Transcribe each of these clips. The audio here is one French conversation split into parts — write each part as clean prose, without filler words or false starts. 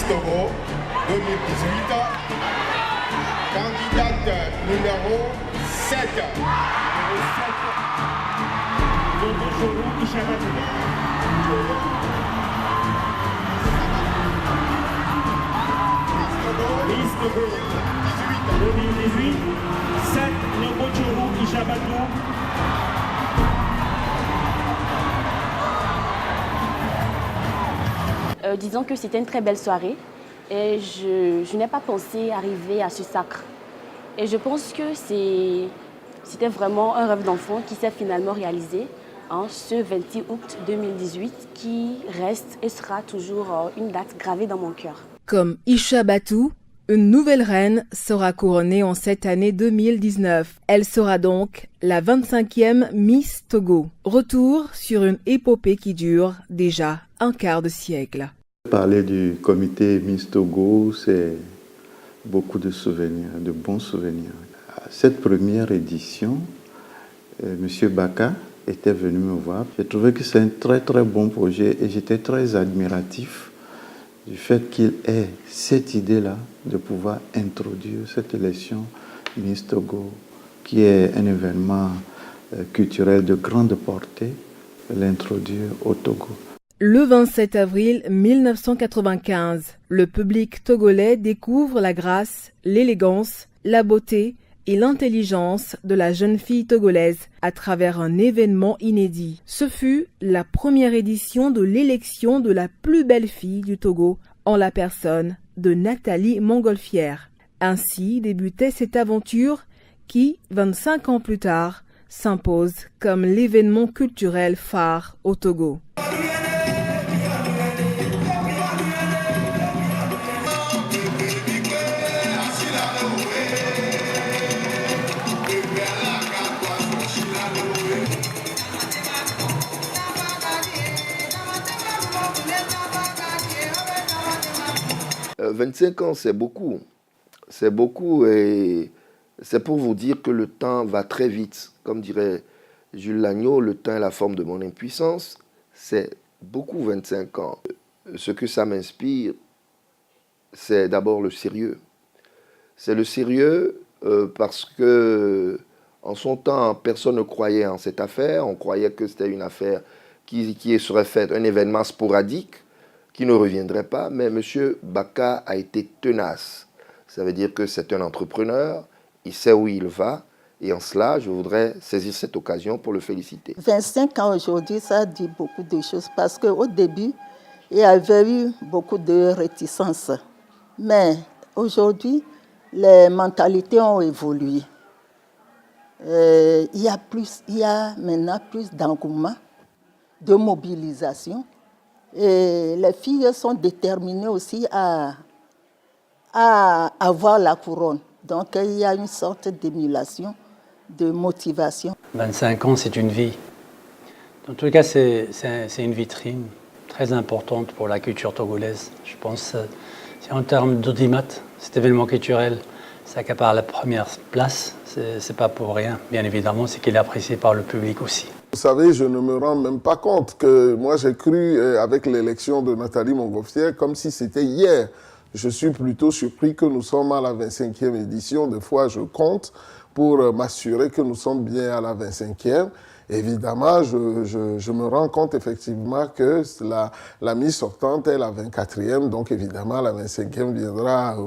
Togo 2018, candidate numéro 7. Miss Togo 2018, 7 Nobochoro Ishabatou. Disons que c'était une très belle soirée et je n'ai pas pensé arriver à ce sacre. Et je pense que c'était vraiment un rêve d'enfant qui s'est finalement réalisé ce 26 août 2018 qui reste et sera toujours une date gravée dans mon cœur. Comme Ishabatou, une nouvelle reine sera couronnée en cette année 2019. Elle sera donc la 25e Miss Togo. Retour sur une épopée qui dure déjà un quart de siècle. Parler du comité Miss Togo, c'est beaucoup de souvenirs, de bons souvenirs. À cette première édition, M. Baka était venu me voir. J'ai trouvé que c'est un très très bon projet et j'étais très admiratif du fait qu'il ait cette idée-là de pouvoir introduire cette élection Miss Togo, qui est un événement culturel de grande portée, l'introduire au Togo. Le 27 avril 1995, le public togolais découvre la grâce, l'élégance, la beauté et l'intelligence de la jeune fille togolaise à travers un événement inédit. Ce fut la première édition de l'élection de la plus belle fille du Togo en la personne de Nathalie Montgolfière. Ainsi débutait cette aventure qui, 25 ans plus tard, s'impose comme l'événement culturel phare au Togo. « 25 ans, c'est beaucoup. C'est beaucoup et c'est pour vous dire que le temps va très vite. Comme dirait Jules Lagneau, le temps est la forme de mon impuissance. C'est beaucoup 25 ans. Ce que ça m'inspire, c'est d'abord le sérieux. C'est le sérieux parce que en son temps, personne ne croyait en cette affaire. On croyait que c'était une affaire qui serait faite, un événement sporadique qui ne reviendrait pas. Mais M. Baka a été tenace. Ça veut dire que c'est un entrepreneur, il sait où il va. Et en cela, je voudrais saisir cette occasion pour le féliciter. 25 ans aujourd'hui, ça dit beaucoup de choses parce qu'au début, il y avait eu beaucoup de réticences. Mais aujourd'hui, les mentalités ont évolué. Il y a maintenant plus d'engouement, de mobilisation. Et les filles sont déterminées aussi à avoir la couronne. Donc il y a une sorte d'émulation, de motivation. 25 ans, c'est une vie. En tout cas, c'est une vitrine très importante pour la culture togolaise. Je pense, si en termes d'audimat, cet événement culturel s'accapare la première place, c'est pas pour rien. Bien évidemment, c'est qu'il est apprécié par le public aussi. Vous savez, je ne me rends même pas compte que moi j'ai cru avec l'élection de Nathalie Montgolfière comme si c'était hier. Je suis plutôt surpris que nous sommes à la 25e édition. Des fois, je compte pour m'assurer que nous sommes bien à la 25e. Évidemment, je me rends compte effectivement que la mise sortante est la 24e. Donc évidemment, la 25e viendra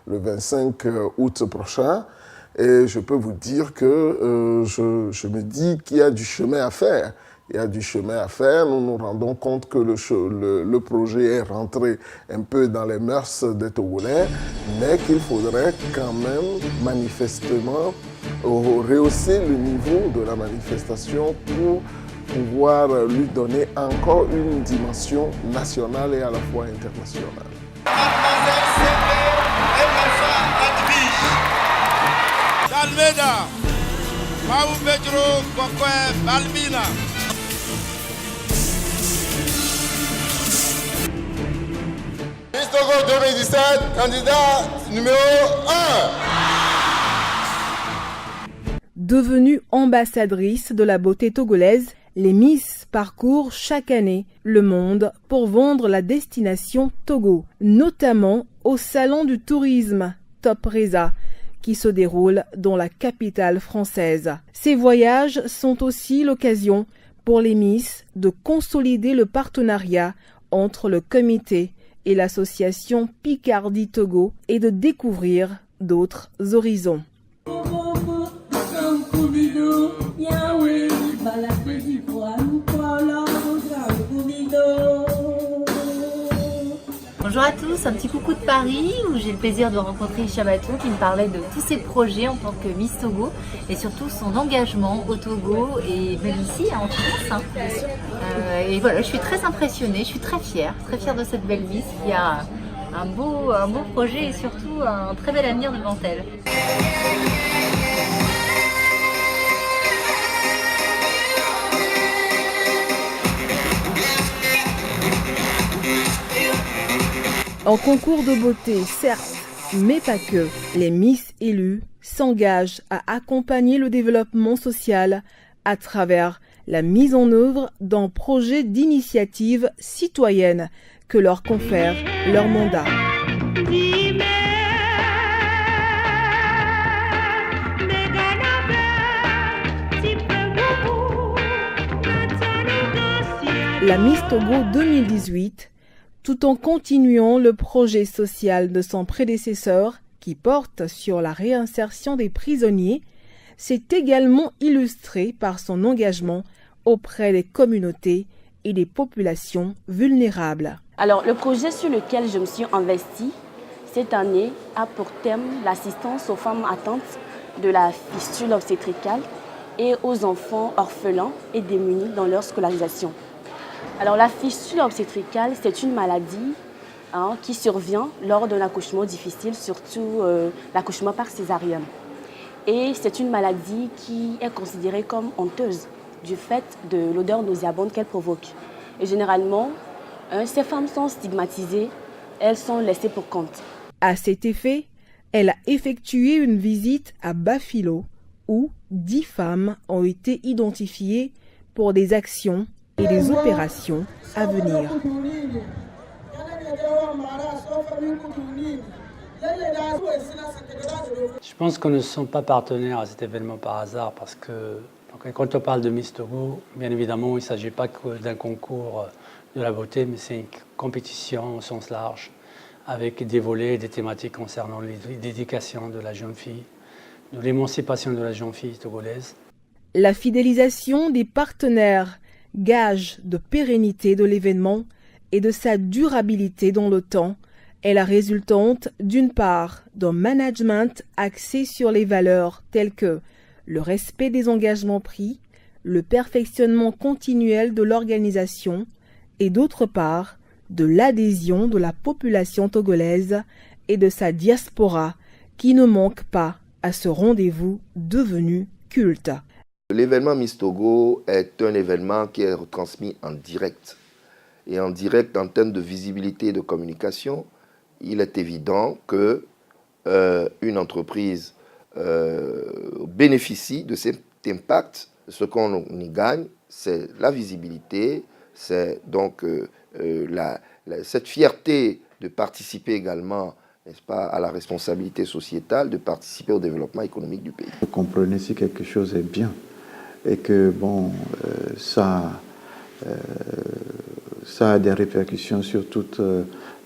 le 25 août prochain. Et je peux vous dire que je me dis qu'il y a du chemin à faire. Il y a du chemin à faire. Nous nous rendons compte que le projet est rentré un peu dans les mœurs des Togolais, mais qu'il faudrait quand même manifestement rehausser le niveau de la manifestation pour pouvoir lui donner encore une dimension nationale et à la fois internationale. Almeida, Mau Pedro Coque Balmina. Miss Togo 2017, candidat numéro 1. Devenue ambassadrice de la beauté togolaise, Les Miss parcourent chaque année le monde pour vendre la destination Togo, notamment au Salon du tourisme Top Reza, qui se déroule dans la capitale française. Ces voyages sont aussi l'occasion pour les Miss de consolider le partenariat entre le comité et l'association Picardie Togo et de découvrir d'autres horizons. Bonjour à tous, un petit coucou de Paris où j'ai le plaisir de rencontrer Isha Batou qui me parlait de tous ses projets en tant que Miss Togo et surtout son engagement au Togo et même ici en France. Et voilà, je suis très impressionnée, je suis très fière de cette belle Miss qui a un beau projet et surtout un très bel avenir devant elle. En concours de beauté, certes, mais pas que, les Miss élues s'engagent à accompagner le développement social à travers la mise en œuvre d'un projet d'initiative citoyenne que leur confère leur mandat. La Miss Togo 2018, tout en continuant le projet social de son prédécesseur qui porte sur la réinsertion des prisonniers, s'est également illustrée par son engagement auprès des communautés et des populations vulnérables. Alors, le projet sur lequel je me suis investie cette année a pour thème l'assistance aux femmes atteintes de la fistule obstétricale et aux enfants orphelins et démunis dans leur scolarisation. Alors, la fistule obstétricale, c'est une maladie qui survient lors d'un accouchement difficile, surtout l'accouchement par césarienne. Et c'est une maladie qui est considérée comme honteuse du fait de l'odeur nauséabonde qu'elle provoque. Et généralement, ces femmes sont stigmatisées, elles sont laissées pour compte. À cet effet, elle a effectué une visite à Bafilo où 10 femmes ont été identifiées pour des actions et des opérations à venir. Je pense qu'on ne sont pas partenaires à cet événement par hasard parce que quand on parle de Miss Togo, bien évidemment, il ne s'agit pas que d'un concours de la beauté, mais c'est une compétition au sens large avec des volets et des thématiques concernant l'éducation de la jeune fille, de l'émancipation de la jeune fille togolaise. La fidélisation des partenaires, gage de pérennité de l'événement et de sa durabilité dans le temps, est la résultante d'une part d'un management axé sur les valeurs telles que le respect des engagements pris, le perfectionnement continuel de l'organisation et d'autre part de l'adhésion de la population togolaise et de sa diaspora qui ne manque pas à ce rendez-vous devenu culte. L'événement Miss Togo est un événement qui est retransmis en direct. Et en direct, en termes de visibilité et de communication, il est évident que une entreprise bénéficie de cet impact. Ce qu'on y gagne, c'est la visibilité, c'est donc cette fierté de participer également, n'est-ce pas, à la responsabilité sociétale, de participer au développement économique du pays. Vous comprenez si quelque chose est bien et que ça a des répercussions sur toute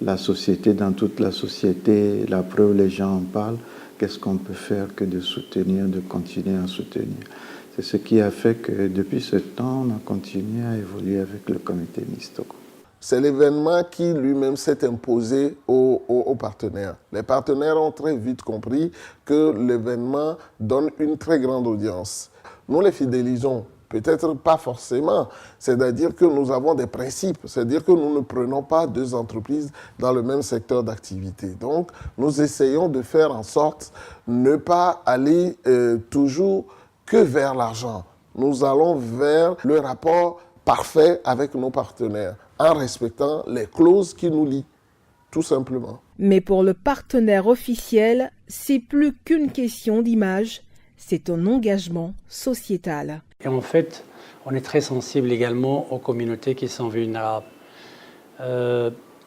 la société, dans toute la société. La preuve, les gens en parlent. Qu'est-ce qu'on peut faire que de soutenir, de continuer à soutenir? C'est ce qui a fait que depuis ce temps, on a continué à évoluer avec le comité Miss Togo. C'est l'événement qui lui-même s'est imposé aux partenaires. Les partenaires ont très vite compris que l'événement donne une très grande audience. Nous les fidélisons, peut-être pas forcément, c'est-à-dire que nous avons des principes, c'est-à-dire que nous ne prenons pas deux entreprises dans le même secteur d'activité. Donc, nous essayons de faire en sorte de ne pas aller toujours que vers l'argent. Nous allons vers le rapport parfait avec nos partenaires, en respectant les clauses qui nous lient, tout simplement. Mais pour le partenaire officiel, c'est plus qu'une question d'image, c'est un engagement sociétal. Et en fait, on est très sensible également aux communautés qui sont vulnérables.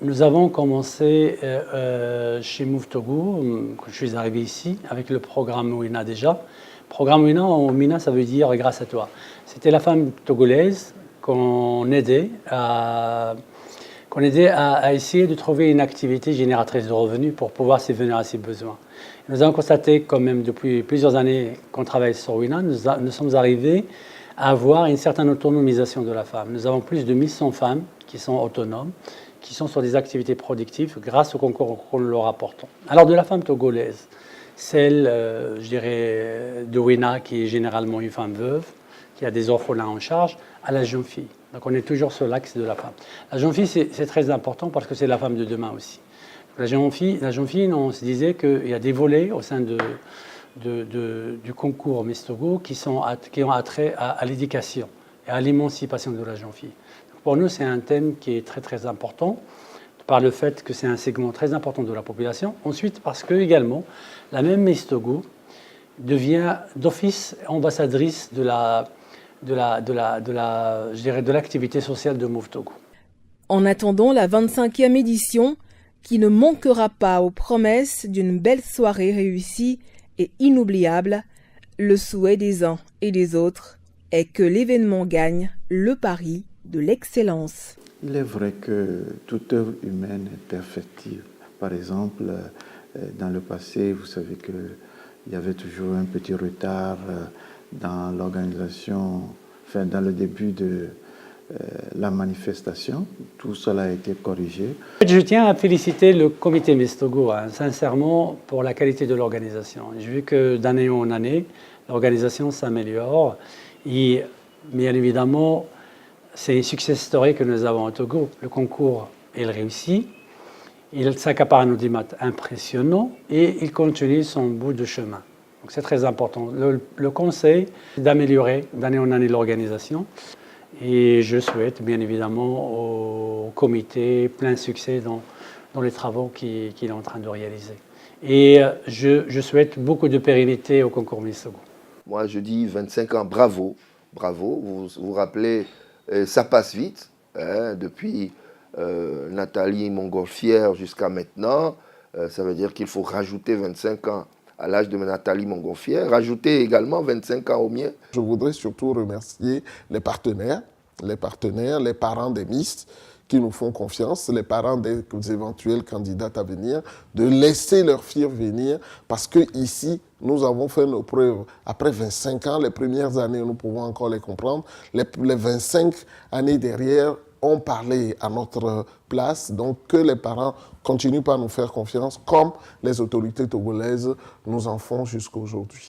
Nous avons commencé chez Move Togo, quand je suis arrivé ici, avec le programme WINA déjà. Programme WINA, en Mina, ça veut dire « grâce à toi ». C'était la femme togolaise qu'on aidait à essayer de trouver une activité génératrice de revenus pour pouvoir subvenir à ses besoins. Nous avons constaté quand même depuis plusieurs années qu'on travaille sur WINA, nous sommes arrivés à avoir une certaine autonomisation de la femme. Nous avons plus de 1100 femmes qui sont autonomes, qui sont sur des activités productives grâce au concours qu'on leur apporte. Alors de la femme togolaise, celle, je dirais, de WINA, qui est généralement une femme veuve, qui a des orphelins en charge, à la jeune fille. Donc on est toujours sur l'axe de la femme. La jeune fille, c'est très important parce que c'est la femme de demain aussi. La jeune fille, on se disait qu'il y a des volets au sein du concours Miss Togo qui ont attrait à l'éducation et à l'émancipation de la jeune fille. Donc pour nous, c'est un thème qui est très très important par le fait que c'est un segment très important de la population. Ensuite, parce que également, la même Miss Togo devient d'office ambassadrice de l'activité sociale de Move Togo. En attendant la 25e édition, qui ne manquera pas aux promesses d'une belle soirée réussie et inoubliable, le souhait des uns et des autres est que l'événement gagne le pari de l'excellence. Il est vrai que toute œuvre humaine est perfectible. Par exemple, dans le passé, vous savez qu'il y avait toujours un petit retard dans l'organisation, enfin dans le début de la manifestation. Tout cela a été corrigé. Je tiens à féliciter le comité Miss Togo, sincèrement, pour la qualité de l'organisation. J'ai vu que d'année en année, l'organisation s'améliore. Et bien évidemment, c'est une success story que nous avons au Togo. Le concours, il réussit. Il s'accapare un audimat impressionnant et il continue son bout de chemin. Donc c'est très important. Le conseil, c'est d'améliorer d'année en année l'organisation. Et je souhaite bien évidemment au comité plein succès dans les travaux qu'il est en train de réaliser. Et je souhaite beaucoup de pérennité au concours Miss Togo. Moi je dis 25 ans, bravo, bravo. Vous vous rappelez, ça passe vite, hein, depuis Nathalie Montgolfière jusqu'à maintenant. Ça veut dire qu'il faut rajouter 25 ans à l'âge de Nathalie Montgolfière, rajouter également 25 ans au mien. Je voudrais surtout remercier les partenaires, les parents des Miss qui nous font confiance, les parents des éventuels candidats à venir, de laisser leurs filles venir parce que ici, nous avons fait nos preuves. Après 25 ans, les premières années, nous pouvons encore les comprendre. Les 25 années derrière ont parlé à notre place. Donc, que les parents continuent par nous faire confiance, comme les autorités togolaises nous en font jusqu'à aujourd'hui.